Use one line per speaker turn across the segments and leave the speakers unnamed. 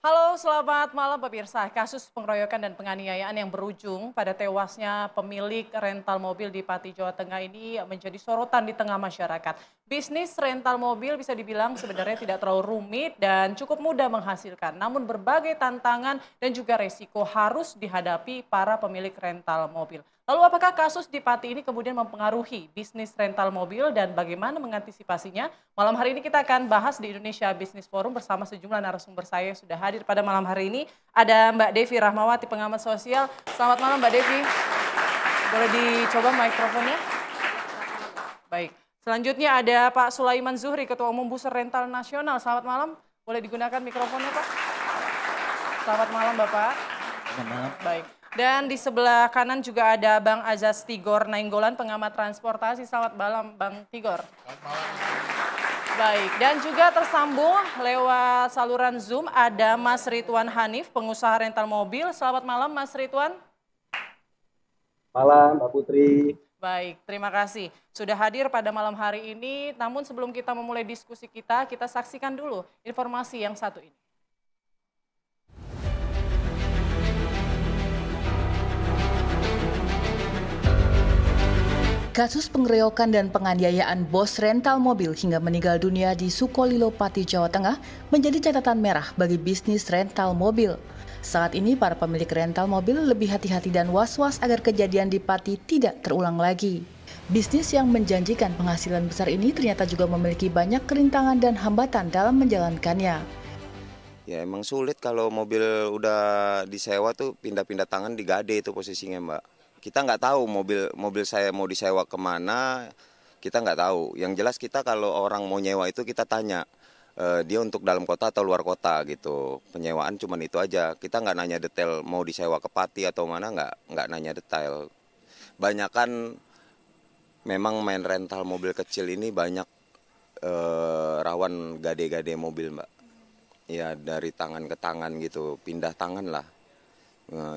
Halo, selamat malam pemirsa. Kasus pengeroyokan dan penganiayaan yang berujung pada tewasnya pemilik rental mobil di Pati, Jawa Tengah ini menjadi sorotan di tengah masyarakat. Bisnis rental mobil bisa dibilang sebenarnya tidak terlalu rumit dan cukup mudah menghasilkan. Namun berbagai tantangan dan juga resiko harus dihadapi para pemilik rental mobil. Lalu apakah kasus di Pati ini kemudian mempengaruhi bisnis rental mobil dan bagaimana mengantisipasinya? Malam hari ini kita akan bahas di Indonesia Business Forum bersama sejumlah narasumber saya yang sudah hadir pada malam hari ini. Ada Mbak Devi Rahmawati, pengamat sosial. Selamat malam Mbak Devi. Boleh dicoba mikrofonnya? Baik. Selanjutnya ada Pak Sulaiman Zuhri, Ketua Umum Buser Rental Nasional. Selamat malam. Boleh digunakan mikrofonnya Pak? Selamat malam Bapak.
Selamat malam.
Baik. Dan di sebelah kanan juga ada Bang Azaz Tigor Nainggolan, pengamat transportasi. Selamat malam Bang Tigor.
Selamat malam.
Baik, dan juga tersambung lewat saluran Zoom ada Mas Ridwan Hanif, pengusaha rental mobil. Selamat malam Mas Ridwan.
Malam, Mbak Putri.
Baik, terima kasih sudah hadir pada malam hari ini. Namun sebelum kita memulai diskusi kita saksikan dulu informasi yang satu ini.
Kasus pengeroyokan dan penganiayaan bos rental mobil hingga meninggal dunia di Sukolilo, Pati, Jawa Tengah menjadi catatan merah bagi bisnis rental mobil. Saat ini para pemilik rental mobil lebih hati-hati dan was-was agar kejadian di Pati tidak terulang lagi. Bisnis yang menjanjikan penghasilan besar ini ternyata juga memiliki banyak kerintangan dan hambatan dalam menjalankannya.
Ya emang sulit kalau mobil udah disewa tuh pindah-pindah tangan digade itu posisinya Mbak. Kita nggak tahu mobil saya mau disewa kemana, kita nggak tahu. Yang jelas kita kalau orang mau nyewa itu kita tanya, dia untuk dalam kota atau luar kota gitu. Penyewaan cuman itu aja, kita nggak nanya detail mau disewa ke Pati atau mana, nggak nanya detail. Banyakan memang main rental mobil kecil ini banyak rawan gade-gade mobil Mbak. Ya dari tangan ke tangan gitu, pindah tangan lah.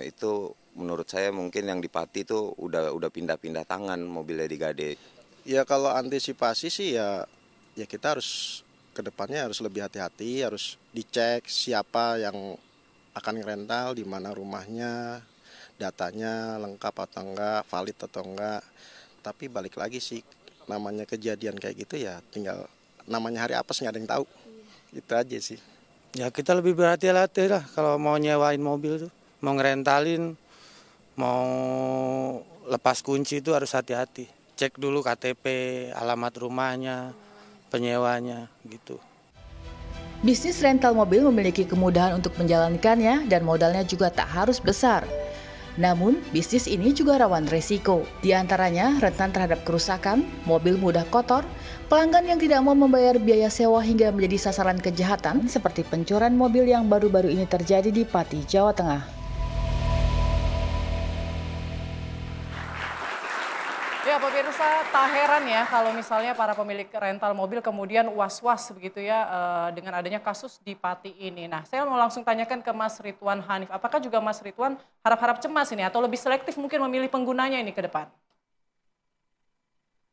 Itu menurut saya mungkin yang di Pati itu udah pindah-pindah tangan mobilnya digade.
Ya kalau antisipasi sih ya kita harus ke depannya harus lebih hati-hati, harus dicek siapa yang akan ngerental, di mana rumahnya, datanya lengkap atau enggak, valid atau enggak. Tapi balik lagi sih, namanya kejadian kayak gitu ya tinggal namanya hari apes nggak ada yang tahu. Itu aja sih.
Ya kita lebih berhati-hati lah kalau mau nyewain mobil tuh, mau ngerentalin, mau lepas kunci itu harus hati-hati. Cek dulu KTP, alamat rumahnya, penyewanya gitu.
Bisnis rental mobil memiliki kemudahan untuk menjalankannya dan modalnya juga tak harus besar. Namun, bisnis ini juga rawan resiko. Di antaranya rentan terhadap kerusakan, mobil mudah kotor, pelanggan yang tidak mau membayar biaya sewa hingga menjadi sasaran kejahatan seperti pencurian mobil yang baru-baru ini terjadi di Pati, Jawa Tengah.
Ya pemirsa, tak heran ya kalau misalnya para pemilik rental mobil kemudian was-was begitu ya dengan adanya kasus di Pati ini. Nah, saya mau langsung tanyakan ke Mas Ridwan Hanif, apakah juga Mas Ridwan harap-harap cemas ini atau lebih selektif mungkin memilih penggunanya ini ke depan?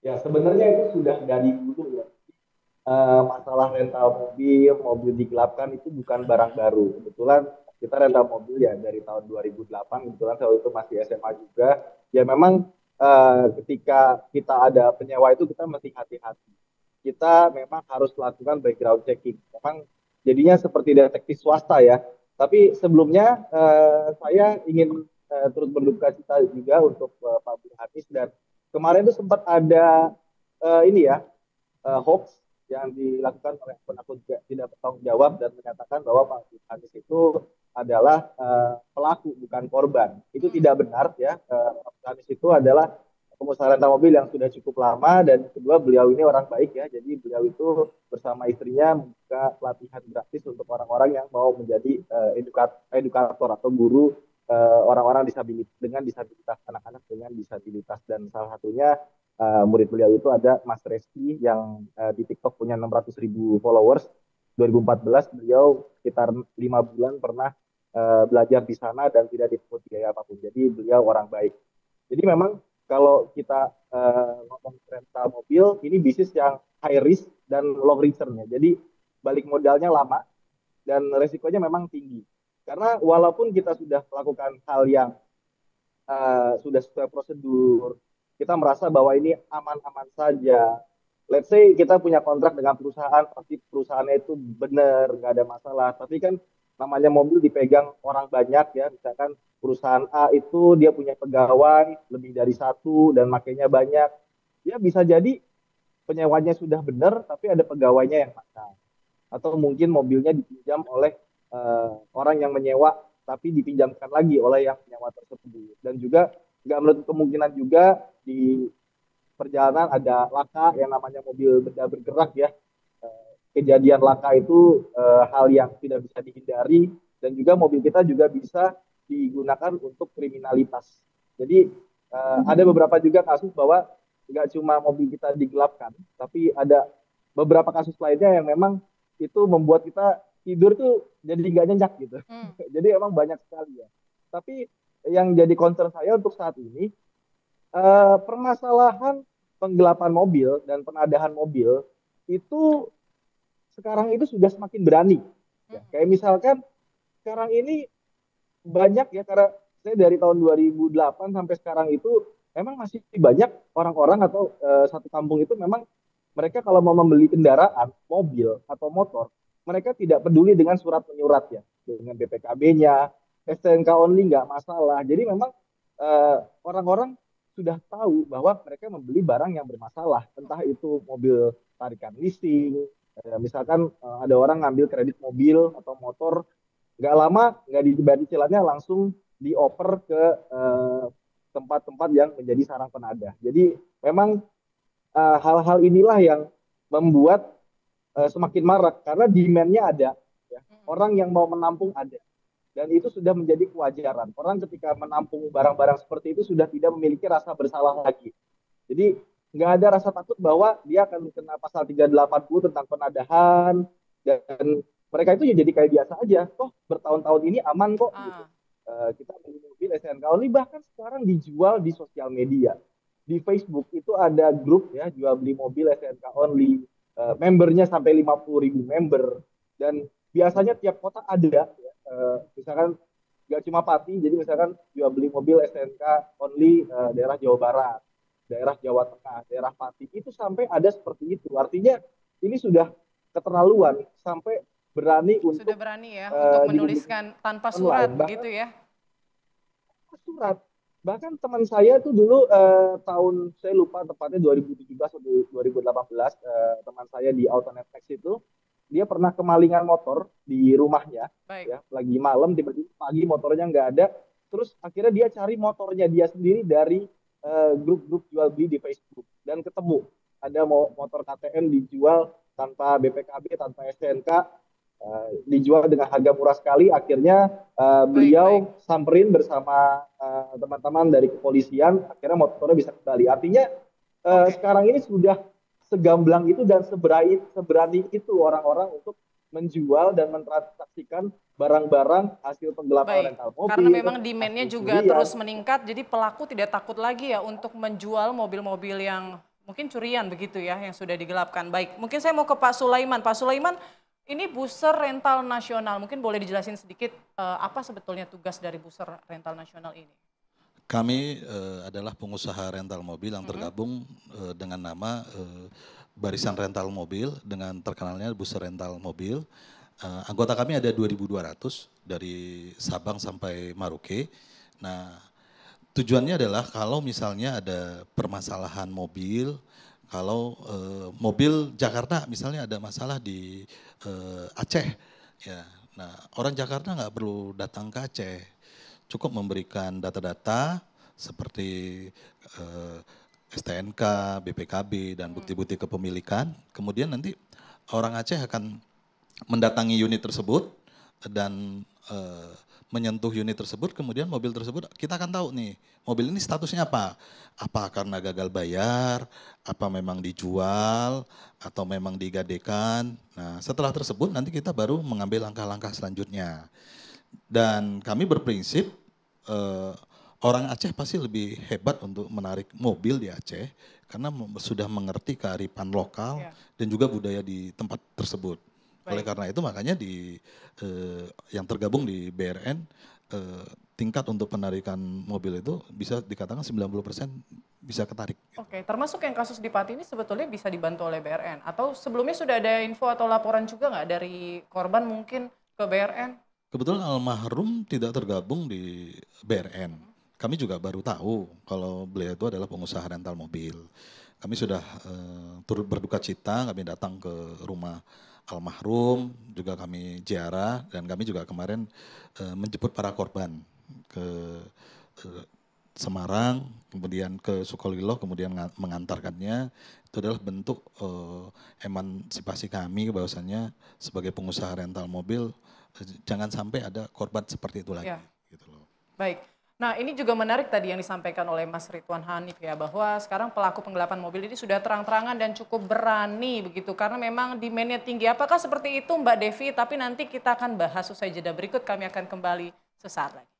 Ya, sebenarnya itu sudah dari dulu ya. Masalah rental mobil digelapkan itu bukan barang baru. Kebetulan kita rental mobil ya dari tahun 2008, kebetulan saya itu masih SMA juga. Ya memang ketika kita ada penyewa itu kita mesti hati-hati. Kita memang harus lakukan background checking. Memang jadinya seperti detektif swasta ya. Tapi sebelumnya saya ingin turut berduka cita juga untuk Pak Bung Hanis, dan kemarin itu sempat ada hoax yang dilakukan oleh akun akun tidak bertanggung jawab dan menyatakan bahwa Pak Bung Hanis itu adalah pelaku bukan korban. Itu tidak benar ya. Pak Hanis itu adalah pengusaha rental mobil yang sudah cukup lama, dan kedua beliau ini orang baik ya. Jadi beliau itu bersama istrinya membuka pelatihan gratis untuk orang-orang yang mau menjadi edukator atau guru orang-orang dengan disabilitas, anak-anak dengan disabilitas. Dan salah satunya murid beliau itu ada Mas Reski yang di TikTok punya 600.000 followers. 2014 beliau sekitar 5 bulan pernah belajar di sana dan tidak dipungut biaya apapun. Jadi beliau orang baik. Jadi memang kalau kita ngomong rental mobil, ini bisnis yang high risk dan low return ya. Jadi balik modalnya lama, dan resikonya memang tinggi. Karena walaupun kita sudah melakukan hal yang sudah sesuai prosedur, kita merasa bahwa ini aman-aman saja. Let's say kita punya kontrak dengan perusahaan, pasti perusahaannya itu benar, nggak ada masalah. Tapi kan namanya mobil dipegang orang banyak ya, misalkan perusahaan A itu dia punya pegawai lebih dari satu dan makainya banyak. Ya bisa jadi penyewanya sudah benar, tapi ada pegawainya yang nakal. Atau mungkin mobilnya dipinjam oleh orang yang menyewa, tapi dipinjamkan lagi oleh yang menyewa tersebut. Dan juga nggak menutup kemungkinan juga di perjalanan ada laka yang namanya mobil benda bergerak ya. Kejadian laka itu hal yang tidak bisa dihindari dan juga mobil kita juga bisa digunakan untuk kriminalitas. Jadi ada beberapa juga kasus bahwa nggak cuma mobil kita digelapkan, tapi ada beberapa kasus lainnya yang memang itu membuat kita tidur tuh jadi nggak nyenyak gitu. Jadi emang banyak sekali ya. Tapi yang jadi concern saya untuk saat ini permasalahan penggelapan mobil dan penadahan mobil itu sekarang itu sudah semakin berani. Ya, kayak misalkan sekarang ini banyak ya, karena saya dari tahun 2008 sampai sekarang itu memang masih banyak orang-orang atau satu kampung itu memang mereka kalau mau membeli kendaraan, mobil atau motor, mereka tidak peduli dengan surat menyurat ya, dengan BPKB-nya, STNK only nggak masalah. Jadi memang orang-orang sudah tahu bahwa mereka membeli barang yang bermasalah, entah itu mobil tarikan leasing, misalkan ada orang ngambil kredit mobil atau motor, nggak lama nggak dibayar cicilannya langsung dioper ke tempat-tempat yang menjadi sarang penadah. Jadi memang hal-hal inilah yang membuat semakin marak karena demand-nya ada, ya. Orang yang mau menampung ada. Dan itu sudah menjadi kewajaran. Orang ketika menampung barang-barang seperti itu sudah tidak memiliki rasa bersalah lagi. Jadi nggak ada rasa takut bahwa dia akan kena pasal 380 tentang penadahan. Dan mereka itu ya jadi kayak biasa aja. Toh bertahun-tahun ini aman kok. Gitu. Kita beli mobil STNK only, bahkan sekarang dijual di sosial media. Di Facebook itu ada grup ya, jual beli mobil STNK only. Membernya sampai 50.000 member. Dan biasanya tiap kota ada ya. Misalkan nggak cuma Pati, jadi misalkan jual beli mobil STNK only daerah Jawa Barat, daerah Jawa Tengah, daerah Pati, itu sampai ada seperti itu. Artinya ini sudah keterlaluan sampai berani untuk
sudah berani ya untuk menuliskan tanpa surat begitu ya.
Surat. Bahkan teman saya tuh dulu tahun saya lupa tepatnya 2017 atau 2018 teman saya di Autonet X itu dia pernah kemalingan motor di rumahnya.
Baik.
Ya, lagi malam tiba-tiba pagi motornya nggak ada, terus akhirnya dia cari motornya dia sendiri dari grup-grup jual beli di Facebook dan ketemu ada motor KTM dijual tanpa BPKB, tanpa STNK, dijual dengan harga murah sekali. Akhirnya beliau samperin bersama teman-teman dari kepolisian, akhirnya motornya bisa kembali. Artinya sekarang ini sudah segamblang itu dan seberani itu orang-orang untuk menjual dan mentransaksikan barang-barang hasil penggelapan rental mobil.
Karena memang demand-nya juga terus meningkat, jadi pelaku tidak takut lagi ya untuk menjual mobil-mobil yang mungkin curian begitu ya, yang sudah digelapkan. Baik, mungkin saya mau ke Pak Sulaiman. Pak Sulaiman, ini Buser Rental Nasional, mungkin boleh dijelasin sedikit apa sebetulnya tugas dari Buser Rental Nasional ini?
Kami adalah pengusaha rental mobil yang tergabung dengan nama Barisan Rental Mobil dengan terkenalnya Buser Rental Mobil. Anggota kami ada 2.200 dari Sabang sampai Maroke. Nah, tujuannya adalah kalau misalnya ada permasalahan mobil, kalau mobil Jakarta misalnya ada masalah di Aceh, ya. Nah, orang Jakarta nggak perlu datang ke Aceh. Cukup memberikan data-data seperti STNK, BPKB, dan bukti-bukti kepemilikan. Kemudian nanti orang Aceh akan mendatangi unit tersebut dan menyentuh unit tersebut, kemudian mobil tersebut kita akan tahu nih, mobil ini statusnya apa. Apa karena gagal bayar, apa memang dijual, atau memang digadekan. Nah, setelah tersebut nanti kita baru mengambil langkah-langkah selanjutnya. Dan kami berprinsip orang Aceh pasti lebih hebat untuk menarik mobil di Aceh karena sudah mengerti kearifan lokal dan juga budaya di tempat tersebut. Oleh karena itu makanya yang tergabung di BRN tingkat untuk penarikan mobil itu bisa dikatakan 90% bisa ketarik.
Oke, termasuk yang kasus di Pati ini sebetulnya bisa dibantu oleh BRN atau sebelumnya sudah ada info atau laporan juga nggak dari korban mungkin ke BRN?
Kebetulan almarhum tidak tergabung di BRN. Kami juga baru tahu kalau beliau itu adalah pengusaha rental mobil. Kami sudah turut berduka cita, kami datang ke rumah almarhum, juga kami ziarah dan kami juga kemarin menjemput para korban ke Semarang, kemudian ke Sukolilo, kemudian mengantarkannya. Itu adalah bentuk emansipasi kami bahwasannya sebagai pengusaha rental mobil jangan sampai ada korban seperti itu lagi.
Ya.
Gitu loh.
Baik. Nah, ini juga menarik tadi yang disampaikan oleh Mas Ridwan Hanif ya, bahwa sekarang pelaku penggelapan mobil ini sudah terang-terangan dan cukup berani begitu, karena memang demand-nya tinggi. Apakah seperti itu Mbak Devi? Tapi nanti kita akan bahas usai jeda berikut, kami akan kembali sesaat lagi.